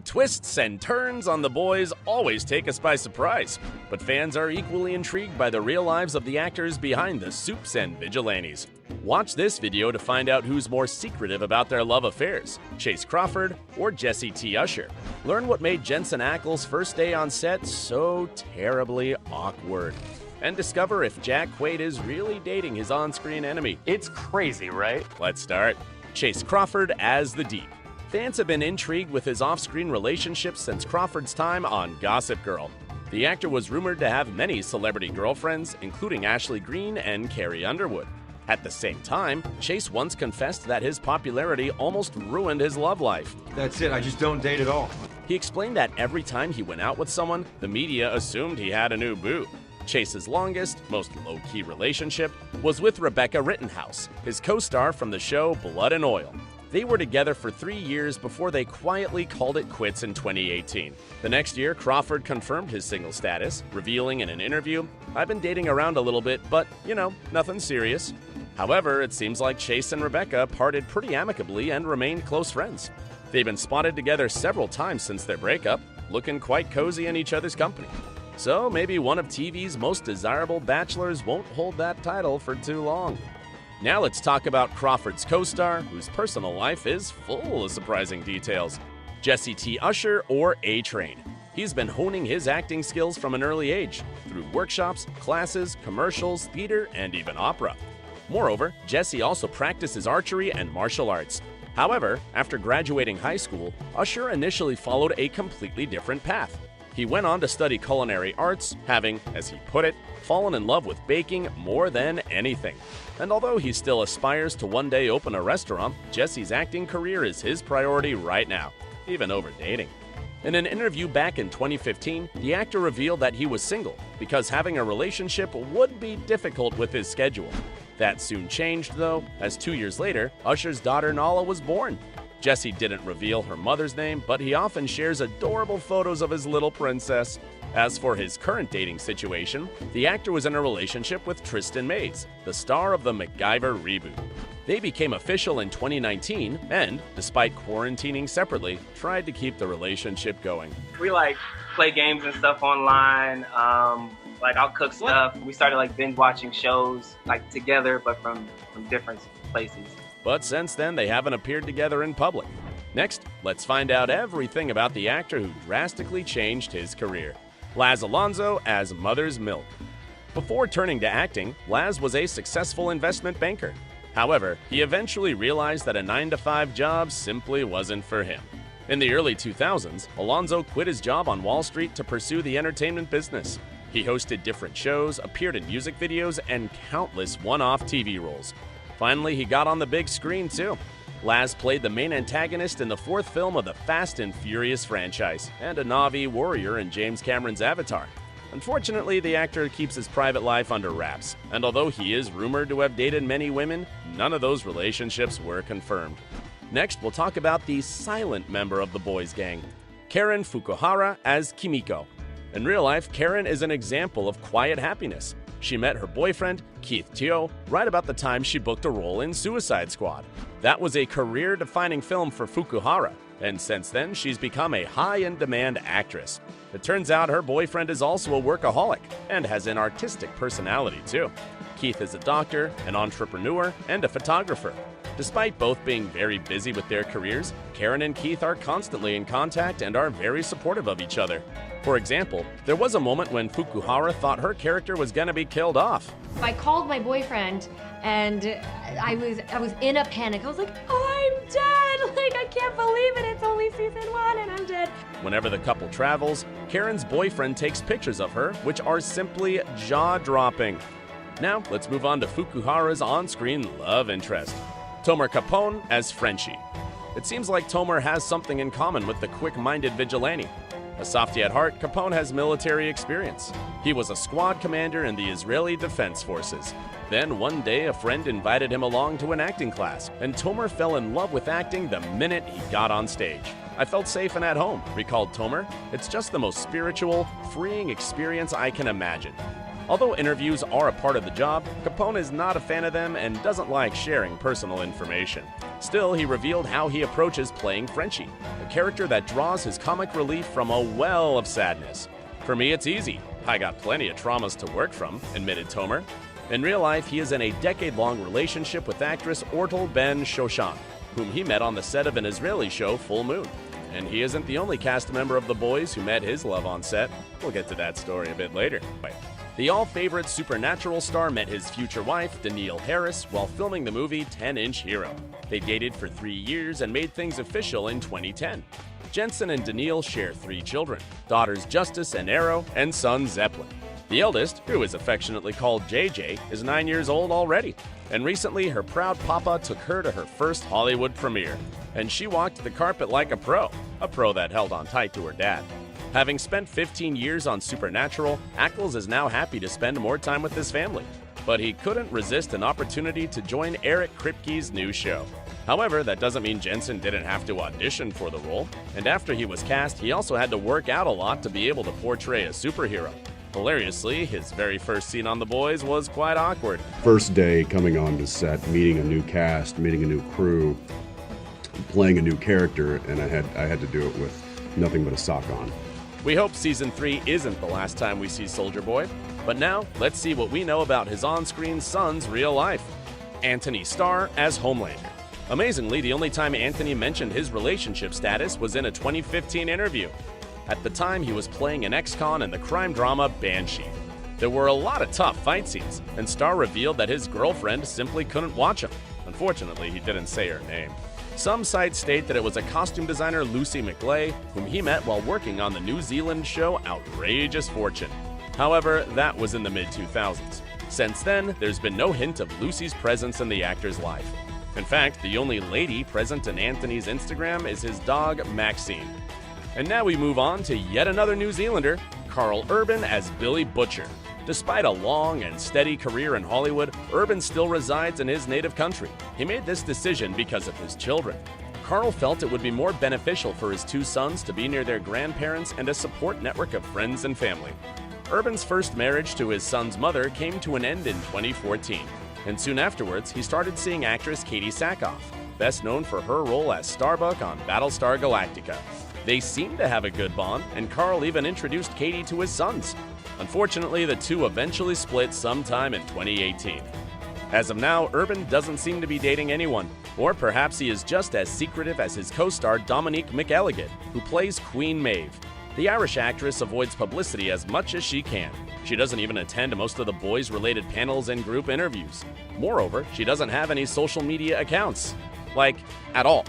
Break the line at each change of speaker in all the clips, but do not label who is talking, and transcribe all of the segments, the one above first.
twists and turns on The Boys always take us by surprise, but fans are equally intrigued by the real lives of the actors behind the soups and vigilantes. Watch this video to find out who's more secretive about their love affairs, Chace Crawford or Jessie T Usher. Learn what made Jensen Ackles' first day on set so terribly awkward. And discover if Jack Quaid is really dating his on-screen enemy.
It's crazy, right?
Let's start. Chace Crawford as the Deep. Fans have been intrigued with his off-screen relationship since Crawford's time on Gossip Girl. The actor was rumored to have many celebrity girlfriends, including Ashley Greene and Carrie Underwood. At the same time, Chace once confessed that his popularity almost ruined his love life.
That's it, I just don't date at all.
He explained that every time he went out with someone, the media assumed he had a new boo. Chace's longest, most low-key relationship was with Rebecca Rittenhouse, his co-star from the show Blood and Oil. They were together for 3 years before they quietly called it quits in 2018. The next year, Crawford confirmed his single status, revealing in an interview, "I've been dating around a little bit, but, nothing serious." However, it seems like Chace and Rebecca parted pretty amicably and remained close friends. They've been spotted together several times since their breakup, looking quite cozy in each other's company. So maybe one of TV's most desirable bachelors won't hold that title for too long. Now let's talk about Crawford's co-star, whose personal life is full of surprising details. Jessie T Usher, or A-Train. He's been honing his acting skills from an early age, through workshops, classes, commercials, theater, and even opera. Moreover, Jessie also practices archery and martial arts. However, after graduating high school, Usher initially followed a completely different path. He went on to study culinary arts, having, as he put it, fallen in love with baking more than anything. And although he still aspires to one day open a restaurant, Jessie's acting career is his priority right now, even over dating. In an interview back in 2015, the actor revealed that he was single because having a relationship would be difficult with his schedule. That soon changed, though, as 2 years later, Usher's daughter Nala was born. Jessie didn't reveal her mother's name, but he often shares adorable photos of his little princess. As for his current dating situation, the actor was in a relationship with Tristan Mays, the star of the MacGyver reboot. They became official in 2019 and, despite quarantining separately, tried to keep the relationship going.
We play games and stuff online. I'll cook stuff. We started binge watching shows together, but from different places.
But since then, they haven't appeared together in public. Next, let's find out everything about the actor who drastically changed his career. Laz Alonso as Mother's Milk. Before turning to acting, Laz was a successful investment banker. However, he eventually realized that a 9-to-5 job simply wasn't for him. In the early 2000s, Alonso quit his job on Wall Street to pursue the entertainment business. He hosted different shows, appeared in music videos, and countless one-off TV roles. Finally, he got on the big screen too. Laz played the main antagonist in the 4th film of the Fast and Furious franchise, and a Na'vi warrior in James Cameron's Avatar. Unfortunately, the actor keeps his private life under wraps, and although he is rumored to have dated many women, none of those relationships were confirmed. Next, we'll talk about the silent member of the boys' gang, Karen Fukuhara as Kimiko. In real life, Karen is an example of quiet happiness. She met her boyfriend, Keith Teo, right about the time she booked a role in Suicide Squad. That was a career-defining film for Fukuhara, and since then, she's become a high-in-demand actress. It turns out her boyfriend is also a workaholic and has an artistic personality too. Keith is a doctor, an entrepreneur, and a photographer. Despite both being very busy with their careers, Karen and Keith are constantly in contact and are very supportive of each other. For example, there was a moment when Fukuhara thought her character was gonna be killed off.
I called my boyfriend and I was in a panic. I was like, oh, I'm dead! I can't believe it, it's only season 1 and I'm dead.
Whenever the couple travels, Karen's boyfriend takes pictures of her, which are simply jaw-dropping. Now, let's move on to Fukuhara's on-screen love interest, Tomer Capone as Frenchie. It seems like Tomer has something in common with the quick-minded vigilante. A softy at heart, Capone has military experience. He was a squad commander in the Israeli Defense Forces. Then one day a friend invited him along to an acting class, and Tomer fell in love with acting the minute he got on stage. I felt safe and at home, recalled Tomer. It's just the most spiritual, freeing experience I can imagine. Although interviews are a part of the job, Capone is not a fan of them and doesn't like sharing personal information. Still, he revealed how he approaches playing Frenchie, a character that draws his comic relief from a well of sadness. "For me, it's easy. I got plenty of traumas to work from," admitted Tomer. In real life, he is in a decade-long relationship with actress Ortal Ben Shoshan, whom he met on the set of an Israeli show, Full Moon. And he isn't the only cast member of The Boys who met his love on set. We'll get to that story a bit later. The all-favorite Supernatural star met his future wife, Danielle Harris, while filming the movie 10-Inch Hero. They dated for 3 years and made things official in 2010. Jensen and Danielle share 3 children, daughters Justice and Arrow, and son Zeppelin. The eldest, who is affectionately called JJ, is 9 years old already. And recently, her proud papa took her to her first Hollywood premiere. And she walked the carpet like a pro that held on tight to her dad. Having spent 15 years on Supernatural, Ackles is now happy to spend more time with his family. But he couldn't resist an opportunity to join Eric Kripke's new show. However, that doesn't mean Jensen didn't have to audition for the role. And after he was cast, he also had to work out a lot to be able to portray a superhero. Hilariously, his very first scene on The Boys was quite awkward.
First day coming on to set, meeting a new cast, meeting a new crew, playing a new character, and I had to do it with nothing but a sock on.
We hope Season 3 isn't the last time we see Soldier Boy, but now let's see what we know about his on-screen son's real life. Anthony Starr as Homelander. Amazingly, the only time Anthony mentioned his relationship status was in a 2015 interview. At the time, he was playing an ex-con in the crime drama Banshee. There were a lot of tough fight scenes, and Starr revealed that his girlfriend simply couldn't watch him. Unfortunately, he didn't say her name. Some sites state that it was a costume designer, Lucy McLeay, whom he met while working on the New Zealand show Outrageous Fortune. However, that was in the mid-2000s. Since then, there's been no hint of Lucy's presence in the actor's life. In fact, the only lady present in Anthony's Instagram is his dog, Maxine. And now we move on to yet another New Zealander, Karl Urban as Billy Butcher. Despite a long and steady career in Hollywood, Urban still resides in his native country. He made this decision because of his children. Karl felt it would be more beneficial for his 2 sons to be near their grandparents and a support network of friends and family. Urban's first marriage to his son's mother came to an end in 2014, and soon afterwards he started seeing actress Katie Sackhoff, best known for her role as Starbuck on Battlestar Galactica. They seemed to have a good bond, and Karl even introduced Katie to his sons. Unfortunately, the two eventually split sometime in 2018. As of now, Urban doesn't seem to be dating anyone, or perhaps he is just as secretive as his co-star Dominique McCormack, who plays Queen Maeve. The Irish actress avoids publicity as much as she can. She doesn't even attend most of the Boys-related panels and group interviews. Moreover, she doesn't have any social media accounts. Like, at all.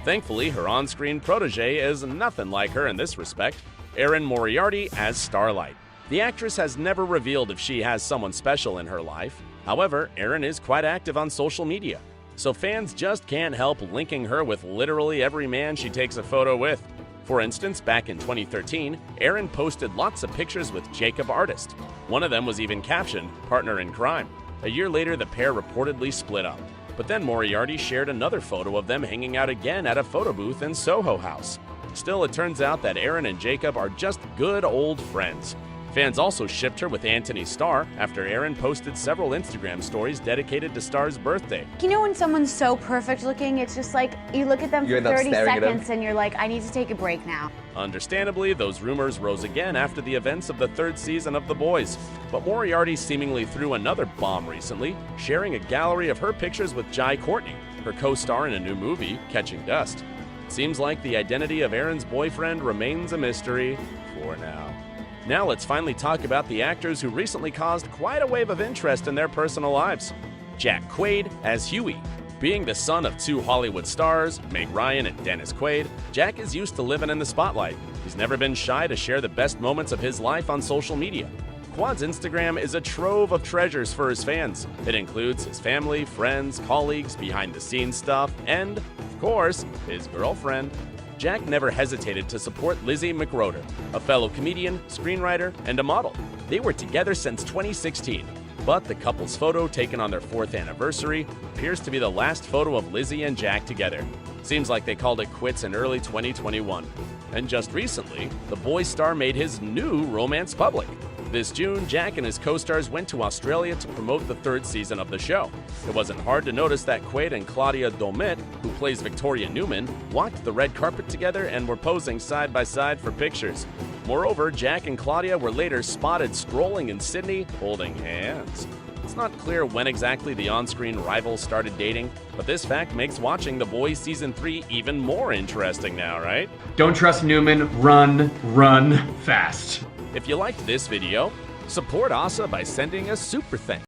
Thankfully, her on-screen protege is nothing like her in this respect, Erin Moriarty as Starlight. The actress has never revealed if she has someone special in her life. However, Erin is quite active on social media, so fans just can't help linking her with literally every man she takes a photo with. For instance, back in 2013, Erin posted lots of pictures with Jacob Artist. One of them was even captioned, "Partner in Crime." A year later, the pair reportedly split up. But then Moriarty shared another photo of them hanging out again at a photo booth in Soho House. Still, it turns out that Erin and Jacob are just good old friends. Fans also shipped her with Anthony Starr after Erin posted several Instagram stories dedicated to Starr's birthday.
You know when someone's so perfect looking, it's just like, you look at them for 30 seconds and you're like, I need to take a break now.
Understandably, those rumors rose again after the events of the 3rd season of The Boys. But Moriarty seemingly threw another bomb recently, sharing a gallery of her pictures with Jai Courtney, her co-star in a new movie, Catching Dust. It seems like the identity of Erin's boyfriend remains a mystery for now. Now let's finally talk about the actors who recently caused quite a wave of interest in their personal lives. Jack Quaid as Huey. Being the son of 2 Hollywood stars, Meg Ryan and Dennis Quaid, Jack is used to living in the spotlight. He's never been shy to share the best moments of his life on social media. Quad's Instagram is a trove of treasures for his fans. It includes his family, friends, colleagues, behind-the-scenes stuff, and, of course, his girlfriend. Jack never hesitated to support Lizzie McRoder, a fellow comedian, screenwriter, and a model. They were together since 2016, but the couple's photo taken on their 4th anniversary appears to be the last photo of Lizzie and Jack together. Seems like they called it quits in early 2021. And just recently, the Boys star made his new romance public. This June, Jack and his co-stars went to Australia to promote the 3rd season of the show. It wasn't hard to notice that Quaid and Claudia Domet, who plays Victoria Newman, walked the red carpet together and were posing side by side for pictures. Moreover, Jack and Claudia were later spotted strolling in Sydney, holding hands. It's not clear when exactly the on-screen rivals started dating, but this fact makes watching The Boys Season 3 even more interesting now, right?
Don't trust Newman, run fast.
If you liked this video, support Asa by sending a super thanks.